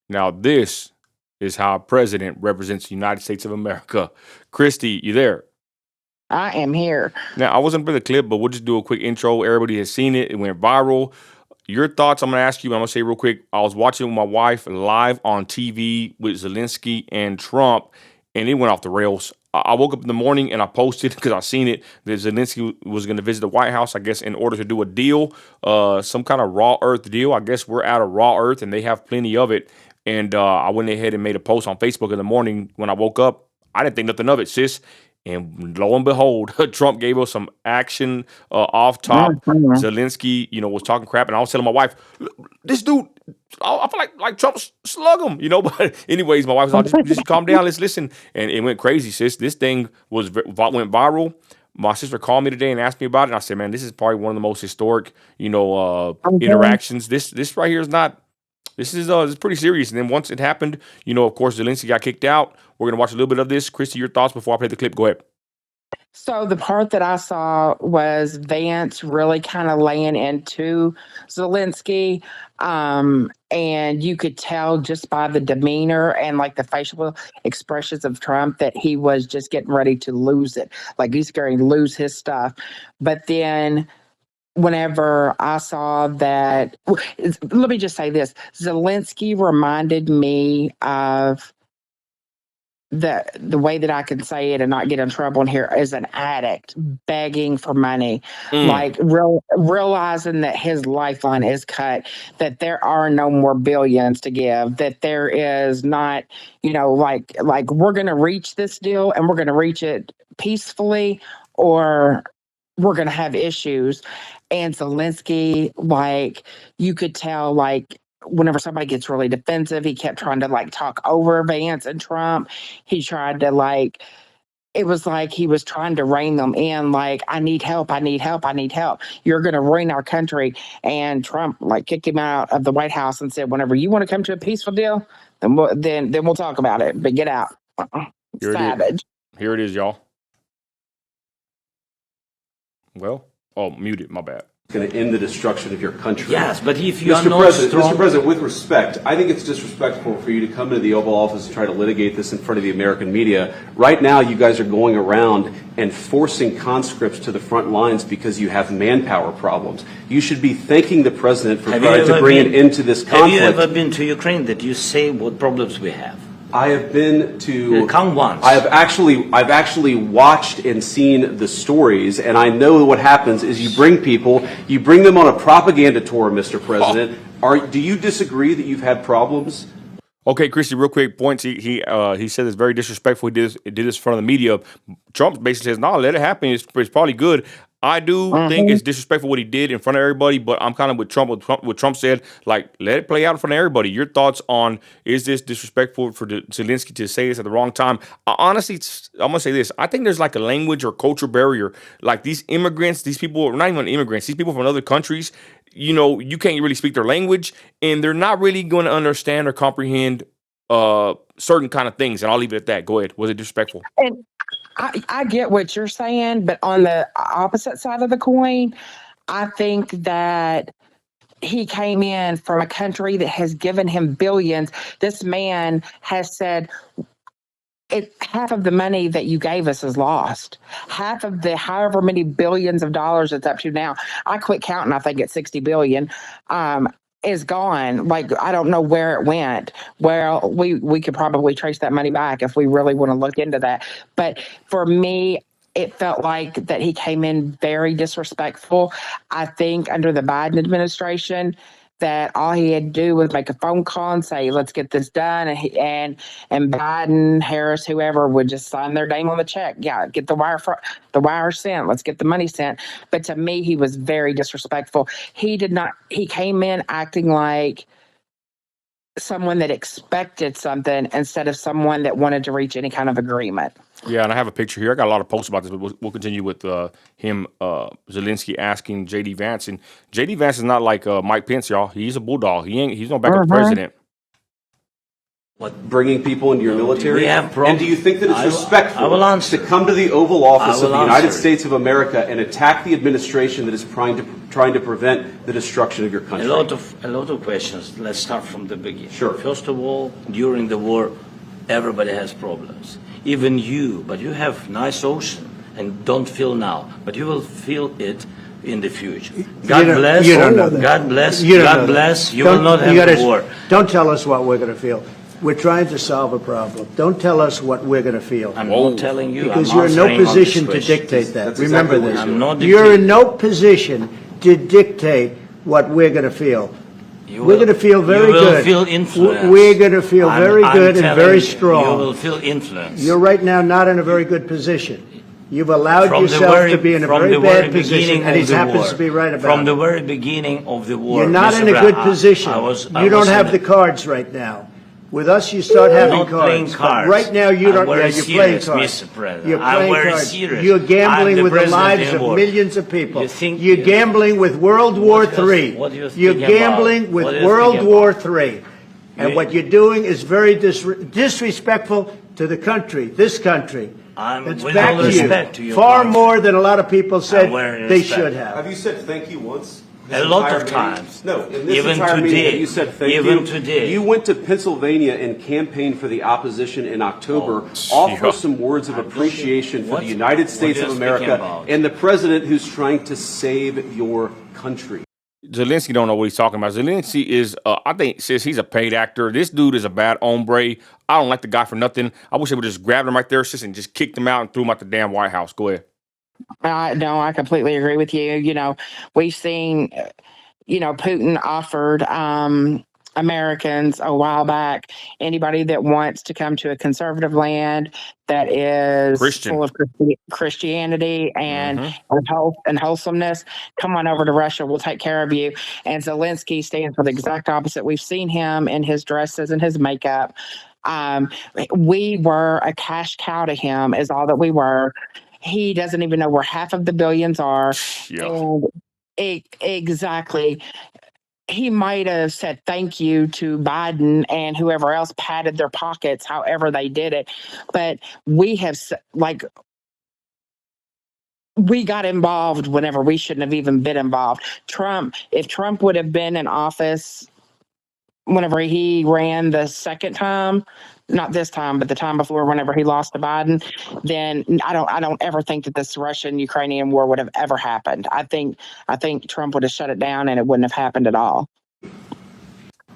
Now, this is how a president represents the United States of America. Christy, you there? I am here. Now, I wasn't for the clip, but we'll just do a quick intro. Everybody has seen it. It went viral. Your thoughts, I'm going to ask you, I'm going to say real quick. I was watching with my wife live on TV with Zelensky and Trump, and it went off the rails. I woke up in the morning and I posted because I seen it that Zelensky was going to visit the White House, I guess, in order to do a deal, some kind of raw earth deal. I guess we're out of raw earth and they have plenty of it. And I went ahead and made a post on Facebook in the morning when I woke up. I didn't think nothing of it, sis. And lo and behold, Trump gave us some action off top. Mhm. Zelensky, was talking crap, and I was telling my wife, "This dude, I feel like Trump slug him," But anyways, my wife was like, "Just calm down, let's listen." And it went crazy, sis. This thing went viral. My sister called me today and asked me about it. And I said, "Man, this is probably one of the most historic, Mhm. interactions. This right here is not. This is pretty serious." And then once it happened, of course, Zelensky got kicked out. We're gonna watch a little bit of this. Christy, your thoughts before I play the clip? Go ahead. So the part that I saw was Vance really kind of laying into Zelensky. And you could tell just by the demeanor and like the facial expressions of Trump that he was just getting ready to lose it. Like he's going to lose his stuff. But then whenever I saw that, let me just say this: Zelensky reminded me of the way that I can say it and not get in trouble in here is an addict begging for money, Mm. like realizing that his lifeline is cut, that there are no more billions to give, that there is not, like we're gonna reach this deal and we're gonna reach it peacefully, or we're gonna have issues. And Zelensky, like you could tell, like whenever somebody gets really defensive, he kept trying to like talk over Vance and Trump. He tried to like, it was like he was trying to rein them in, like, I need help, I need help, I need help. You're going to ruin our country. And Trump like kicked him out of the White House and said, whenever you want to come to a peaceful deal, then we'll talk about it, but get out. Here it is. Savage. Here it is, y'all. Well, oh, muted. My bad. Going to end the destruction of your country. Yes, but if you are Mr. not President, strong, Mr. President, with respect, I think it's disrespectful for you to come into the Oval Office and try to litigate this in front of the American media. Right now, you guys are going around and forcing conscripts to the front lines because you have manpower problems. You should be thanking the president for trying to bring an end to this conflict. have you ever been to Ukraine that you say what problems we have? I have been to. Come once. I've actually watched and seen the stories, and I know what happens is you bring them on a propaganda tour, Mr. President. Do you disagree that you've had problems? Okay, Christy, real quick points. He said it's very disrespectful. He did this in front of the media. Trump basically says, "No, let it happen. It's probably good." I do think Mhm. it's disrespectful what he did in front of everybody, but I'm kind of with Trump. What Trump said, like, let it play out in front of everybody. Your thoughts on, is this disrespectful for Zelensky to say this at the wrong time? Honestly, I'm gonna say this. I think there's like a language or culture barrier. Like these immigrants, these people, not even immigrants, these people from other countries. You can't really speak their language, and they're not really going to understand or comprehend certain kind of things. And I'll leave it at that. Go ahead. Was it disrespectful? And I get what you're saying, but on the opposite side of the coin, I think that he came in from a country that has given him billions. This man has said, half of the money that you gave us is lost. Half of the however many billions of dollars it's up to now. I quit counting. I think it's 60 billion. Is gone. Like I don't know where it went. Well, we could probably trace that money back if we really want to look into that. But for me, it felt like that he came in very disrespectful. I think under the Biden administration, that all he had to do was make a phone call and say, "Let's get this done," and Biden, Harris, whoever would just sign their name on the check. Yeah, get the wire sent. Let's get the money sent. But to me, he was very disrespectful. He did not. He came in acting like someone that expected something instead of someone that wanted to reach any kind of agreement. Yeah, and I have a picture here. I got a lot of posts about this, but we'll continue with him, Zelensky asking Jd Vance, and Jd Vance is not like Mike Pence, y'all. He's a bulldog. He's no backup Mhm. president. What? Bringing people into your military? We have and do you think that it's respectful I will answer. to come to the Oval Office of the United answer. States of America and attack the administration that is trying to prevent the destruction of your country? A lot of questions. Let's start from the beginning. Sure. First of all, during the war, everybody has problems. Even you, but you have nice ocean and don't feel now, but you will feel it in the future. God bless. You don't know that. God bless. You don't know God that. bless. You Don't- will not have you gotta- the war. Don't tell us what we're going to feel. We're trying to solve a problem. Don't tell us what we're going to feel. I'm Whoa. not telling you. Because I'm you're in no answering on this position to question. dictate that. That's Remember exactly what this. I'm not You're in dictating. no position to dictate what we're going to feel. You We're will- going to feel very you will good. feel influenced. We're going to feel very I'm good and telling very you, strong. You will feel influence. You're right now not in a very good position. You've allowed From the yourself very- to be in a from very the bad very position, beginning and he of the happens war. to be right about From the it. very beginning of the war. You're not Mr. in a Brown, good position. I You was don't have in the cards right now. With us, you start I'm having not playing cards. But cards. right now, you I'm don't. very You're playing serious, cards. Mr. President. You're I'm playing very cards. serious. You're I'm gambling the with the president lives in of war. millions of people. You think- You're gambling with World War What do you- III. what do you You're think about? gambling with What do you World think War about? III. And You- what you're doing is very disrespectful to the country, this country. I'm It's with back all to respect to you. your Far country. more than a lot of people said I'm wearing they respect. should have. Have you said thank you once? A lot of entire meeting? times. No, in this Even entire meeting, today. have you said thank Even you. today. You went to Pennsylvania and campaigned for the opposition in October. Oh, Offer yeah. some words of appreciation for What- the United what States are of you America speaking about? and the president who's trying to save your country. Zelensky don't know what he's talking about. Zelensky is, I think, says he's a paid actor. This dude is a bad hombre. I don't like the guy for nothing. I wish they would just grabbed him right there, sis, and just kicked him out and threw him out the damn White House. Go ahead. No, I completely agree with you. We've seen, Putin offered Americans a while back anybody that wants to come to a conservative land that is Christian. full of Christianity and wholesomeness, come on over to Russia. We'll take care of you. And Zelensky stands for the exact opposite. We've seen him in his dresses and his makeup. We were a cash cow to him, is all that we were. He doesn't even know where half of the billions are. Yeah. And exactly. He might have said thank you to Biden and whoever else patted their pockets, however they did it. But we got involved whenever we shouldn't have even been involved. If Trump would have been in office whenever he ran the second time, not this time, but the time before, whenever he lost to Biden, then I don't ever think that this Russian-Ukrainian war would have ever happened. I think Trump would have shut it down and it wouldn't have happened at all.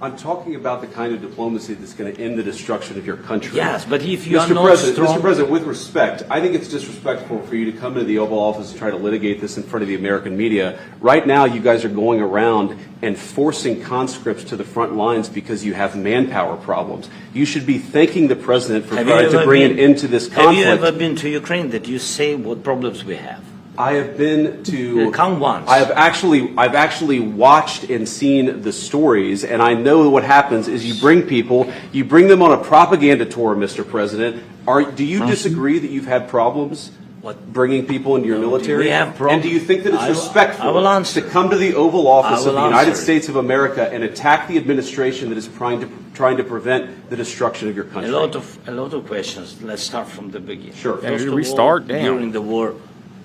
I'm talking about the kind of diplomacy that's going to end the destruction of your country. Yes, but if you are Mr. not President, strong, Mr. President, with respect, I think it's disrespectful for you to come into the Oval Office and try to litigate this in front of the American media. Right now, you guys are going around and forcing conscripts to the front lines because you have manpower problems. You should be thanking the president for trying to bring an end to this conflict. Have you ever been to Ukraine that you say what problems we have? I have been to. Come once. I've actually watched and seen the stories, and I know what happens is you bring them on a propaganda tour, Mr. President. Do you disagree that you've had problems? What? Bringing people into your military? We have problems. And do you think that it's respectful I will answer. to come to the Oval Office I of the will United answer. States of America and attack the administration that is trying to prevent the destruction of your country? A lot of questions. Let's start from the beginning. Sure. Yeah, First you of restart, all, damn. during the war,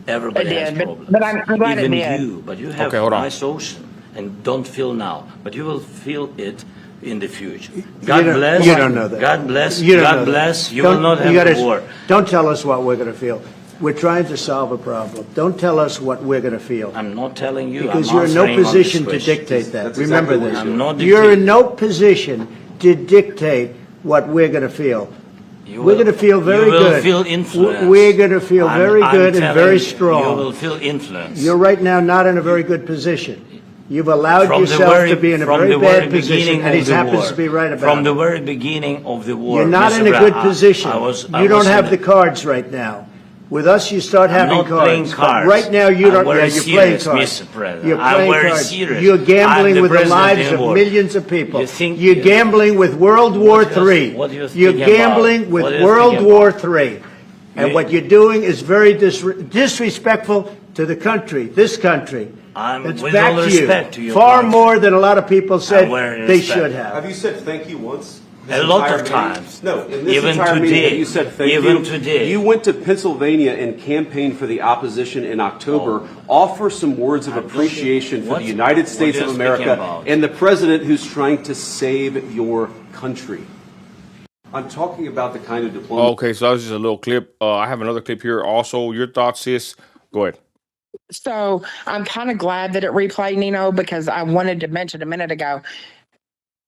everybody It has did, problems. but I'm glad it Even did. you, but you have Okay, hold on. nice ocean and don't feel now, but you will feel it in the future. God bless. You don't know that. God bless. You don't know God that. bless. You Don't- will not have gotta- the war. Don't tell us what we're going to feel. We're trying to solve a problem. Don't tell us what we're going to feel. I'm not telling you. Because I'm you're in no answering on position this to question. dictate that. That's Remember exactly what this. I'm not You're dictating. in no position to dictate what we're going to feel. You We're will- going to feel very you will good. feel influenced. We're going to feel very I'm good and telling very you, strong. You will feel influence. You're right now not in a very good position. You've allowed From the yourself very, to be in a from very the bad very position, beginning and he of the happens war. to be right about From the it. very beginning of the war. You're not Mr. in a Brown, good position. I You don't was have in the cards right now. With us, you start I'm having not cards. playing But cards. right now, you I'm don't. very You're playing serious, cards. Mr. President. You're I'm playing very cards. serious. You're I'm gambling the with the president lives in of war. millions of people. You think- You're gambling with World War What do you- III. what do you You're think about? gambling What with do you World think War about? III. And You- what you're doing is very disrespectful to the country, this country. I'm It's with back all to you. respect to your Far country. more than a lot of people said I'm wearing they respect. should have. Have you said thank you once? A lot of times. No, in this Even entire meeting, today. you said thank Even you. today. You went to Pennsylvania and campaigned for the opposition in October. Offer some words of appreciation for the United States of America and the president who's trying to save your country. I'm talking about the kind of diplomacy. Okay, so that was just a little clip. I have another clip here also. Your thoughts, sis? Go ahead. So I'm kind of glad that it replayed, Nino, because I wanted to mention a minute ago.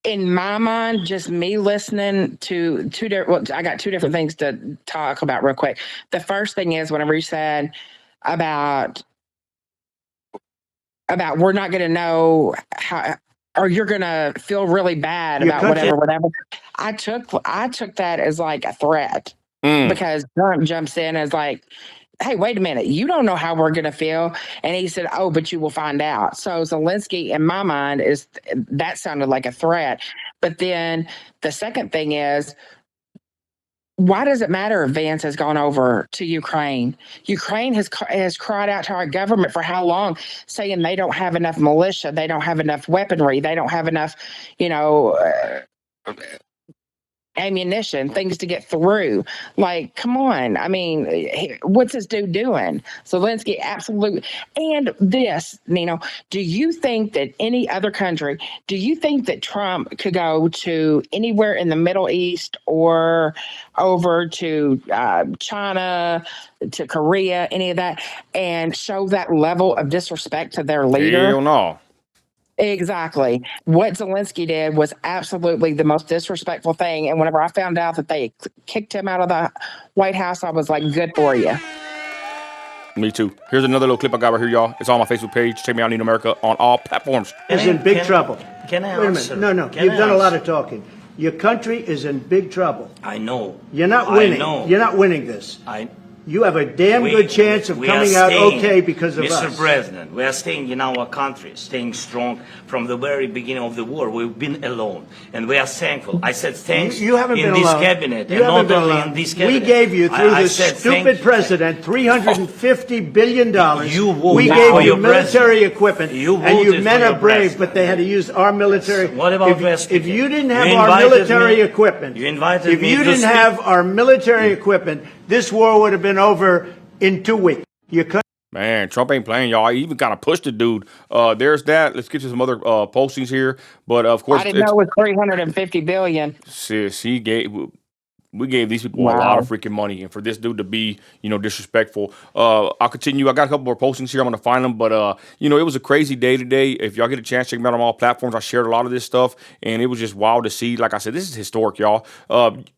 In my mind, just me listening to two different, I got two different things to talk about real quick. The first thing is whenever you said about we're not going to know how, or you're going to feel really bad Your about country- whatever. I took that as like a threat because Trump jumps in as like, hey, wait a minute, you don't know how we're going to feel. And he said, oh, but you will find out. So Zelensky, in my mind, that sounded like a threat. But then the second thing is, why does it matter if Vance has gone over to Ukraine? Ukraine has cried out to our government for how long, saying they don't have enough militia, they don't have enough weaponry, they don't have enough, ammunition, things to get through. Like, come on. I mean, what's this dude doing? Zelensky, absolutely. And this, Nino, do you think that any other country, do you think that Trump could go to anywhere in the Middle East or over to China, to Korea, any of that, and show that level of disrespect to their leader? Hell no. Exactly. What Zelensky did was absolutely the most disrespectful thing. And whenever I found out that they kicked him out of the White House, I was like, good for you. Me too. Here's another little clip I got right here, y'all. It's on my Facebook page. Check me out, Need America, on all platforms. Is in big trouble. Can I Wait a answer? minute. No. You've done a lot of talking. Your country is in big trouble. I know. You're not winning. I know. You're not winning this. You have a damn We- good chance of we coming are out staying, okay because of Mr. us. President, we are staying in our country, staying strong from the very beginning of the war. We've been alone, and we are thankful. I said thanks You haven't in been this alone. cabinet, You and haven't not been only alone. in this cabinet. We gave you, through I this said stupid thank- president, $350 billion. You voted We for gave you your military president. equipment, You and you voted men for are your brave, president. but they had to use our military. What about if West? you didn't You have our invited military me- equipment, You invited if me you to didn't speak. have our military equipment, this war would have been over in 2 weeks. Your country Man, Trump ain't playing, y'all. He even kind of pushed the dude. There's that. Let's get to some other postings here. But of course, I didn't know it was 350 billion. sis, we gave these people a Wow. lot of freaking money, and for this dude to be, disrespectful. I'll continue. I got a couple more postings here. I'm gonna find them, but it was a crazy day today. If y'all get a chance, check me out on all platforms. I shared a lot of this stuff, and it was just wild to see. Like I said, this is historic, y'all.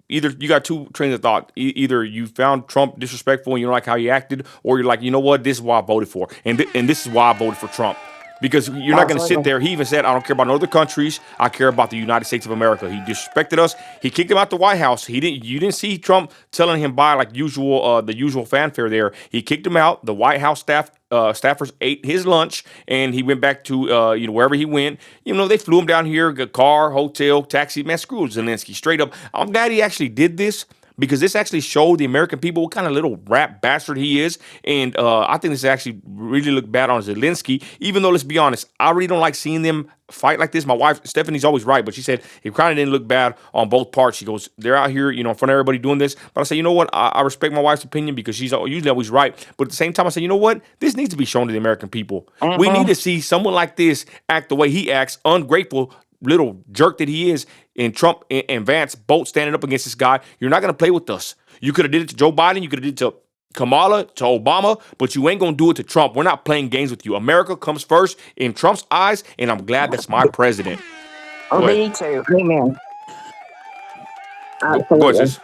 Either you got two trains of thought. Either you found Trump disrespectful and you don't like how he acted, or you're like, you know what, this is why I voted for, and this is why I voted for Trump. Because you're not going to sit there. He even said, I don't care about other countries. I care about the United States of America. He disrespected us. He kicked him out the White House. You didn't see Trump telling him bye like usual, the usual fanfare there. He kicked him out. The White House staffers ate his lunch, and he went back to wherever he went. They flew him down here, car, hotel, taxi. Man, screw Zelensky. Straight up. I'm glad he actually did this, because this actually showed the American people what kind of little rat bastard he is. And I think this actually really looked bad on Zelensky, even though, let's be honest, I really don't like seeing them fight like this. My wife, Stephanie's always right, but she said it kind of didn't look bad on both parts. She goes, they're out here, in front of everybody doing this. But I say, you know what? I respect my wife's opinion, because she's usually always right. But at the same time, I say, you know what? This needs to be shown to the American people. We need to see someone like this act the way he acts, ungrateful little jerk that he is, and Trump and Vance both standing up against this guy. You're not going to play with us. You could have did it to Joe Biden. You could have did it to Kamala, to Obama, but you ain't going to do it to Trump. We're not playing games with you. America comes first in Trump's eyes, and I'm glad that's my president. Oh, Go ahead. me too. Amen. Go ahead, Absolutely. sis.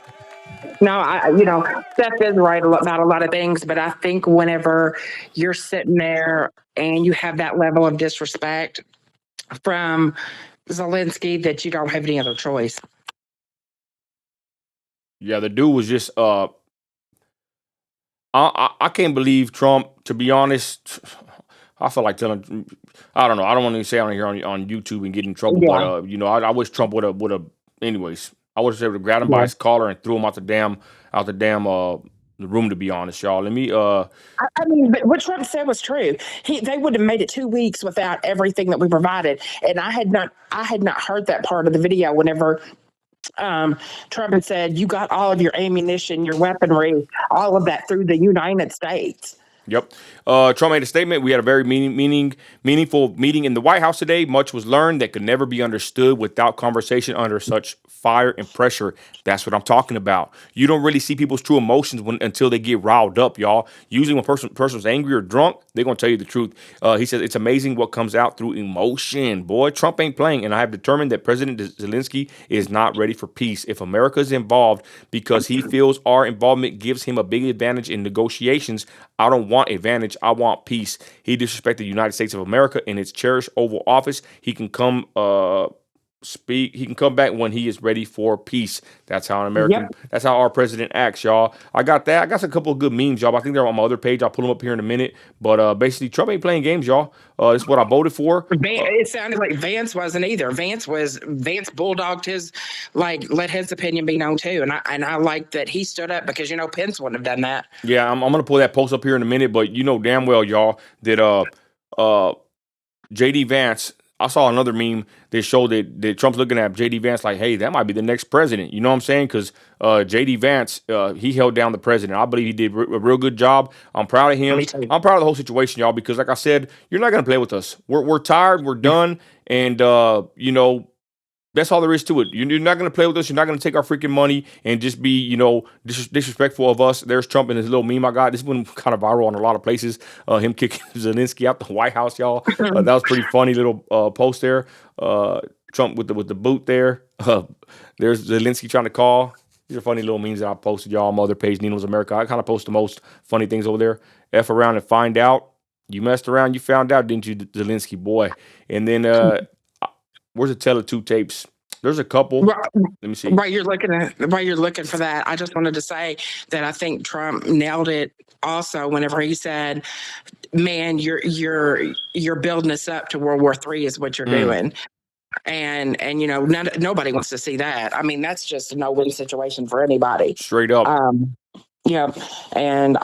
No, Steph is right about a lot of things, but I think whenever you're sitting there and you have that level of disrespect from Zelensky, that you don't have any other choice. Yeah, the dude was just I can't believe Trump, to be honest. I feel like telling, I don't know. I don't want to say on here on YouTube and get in trouble, Yeah. but I wish Trump would have. Anyways, I wish they would have grabbed him by his collar and threw him out the damn the room. To be honest, y'all. Let me I mean, but what Trump said was true. They would have made it 2 weeks without everything that we provided, and I had not heard that part of the video whenever Trump had said, you got all of your ammunition, your weaponry, all of that through the United States. Yep. Trump made a statement. We had a very meaningful meeting in the White House today. Much was learned that could never be understood without conversation under such fire and pressure. That's what I'm talking about. You don't really see people's true emotions until they get riled up, y'all. Usually when person's angry or drunk, they're going to tell you the truth. He says it's amazing what comes out through emotion. Boy, Trump ain't playing. And I have determined that President Zelensky is not ready for peace. If America is involved because he feels our involvement gives him a big advantage in negotiations, I don't want advantage. I want peace. He disrespected the United States of America in its cherished Oval Office. He can come speak. He can come back when he is ready for peace. That's how an American. Yep. That's how our president acts, y'all. I got that. I got a couple of good memes, y'all. I think they're on my other page. I'll pull them up here in a minute. But basically, Trump ain't playing games, y'all. This is what I voted for. It sounded like Vance wasn't either. Vance bulldogged his, like, let his opinion be known too. And I like that he stood up because, Pence wouldn't have done that. Yeah, I'm gonna pull that post up here in a minute. But you know damn well, y'all, that Jd Vance. I saw another meme that showed that Trump's looking at Jd Vance like, hey, that might be the next president. You know what I'm saying? Because Jd Vance, he held down the president. I believe he did a real good job. I'm proud of him. I'm proud of the whole situation, y'all, because like I said, you're not going to play with us. We're tired. We're done. And, that's all there is to it. You're not going to play with us. You're not going to take our freaking money and just be, disrespectful of us. There's Trump and his little meme I got. This one kind of viral on a lot of places. Him kicking Zelensky out the White House, y'all. That was pretty funny little post there. Trump with the boot there. There's Zelensky trying to call. These are funny little memes that I posted, y'all, on my other page, Nino's America. I kind of post the most funny things over there. F around and find out. You messed around, you found out, didn't you, Zelensky boy? And then where's the Tele2 tapes? There's a couple. Let me see. While you're looking for that, I just wanted to say that I think Trump nailed it also whenever he said, man, you're building us up to World War III is what you're doing. And nobody wants to see that. I mean, that's just a no-win situation for anybody. Straight up. Yeah, and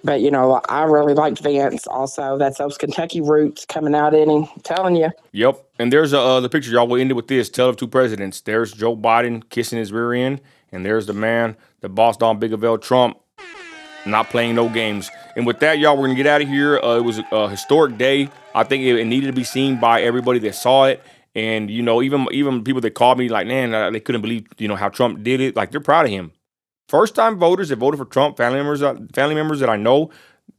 but I really liked Vance. Also, that's those Kentucky roots coming out in him. I'm telling you. Yep. And there's the picture, y'all. We'll end it with this: tale of two presidents. There's Joe Biden kissing his rear end, and there's the man that bossed on Big Avell Trump, not playing no games. And with that, y'all, we're gonna get out of here. It was a historic day. I think it needed to be seen by everybody that saw it. And even people that called me like, man, they couldn't believe how Trump did it. Like, they're proud of him. First-time voters that voted for Trump, family members that I know,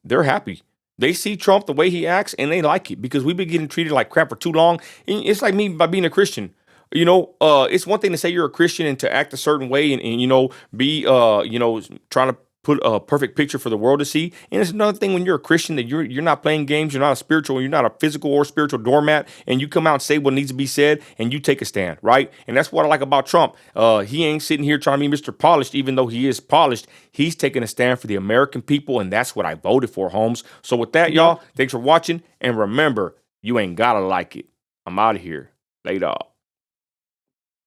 they're happy. They see Trump the way he acts, and they like it because we've been getting treated like crap for too long. And it's like me by being a Christian. It's one thing to say you're a Christian and to act a certain way and be trying to put a perfect picture for the world to see. And it's another thing when you're a Christian that you're not playing games, you're not a spiritual, you're not a physical or spiritual doormat, and you come out and say what needs to be said and you take a stand, right? And that's what I like about Trump. He ain't sitting here trying to be Mr. Polished, even though he is polished. He's taking a stand for the American people, and that's what I voted for, Holmes. So with that, y'all, thanks for watching, and remember, you ain't gotta like it. I'm out of here. Later.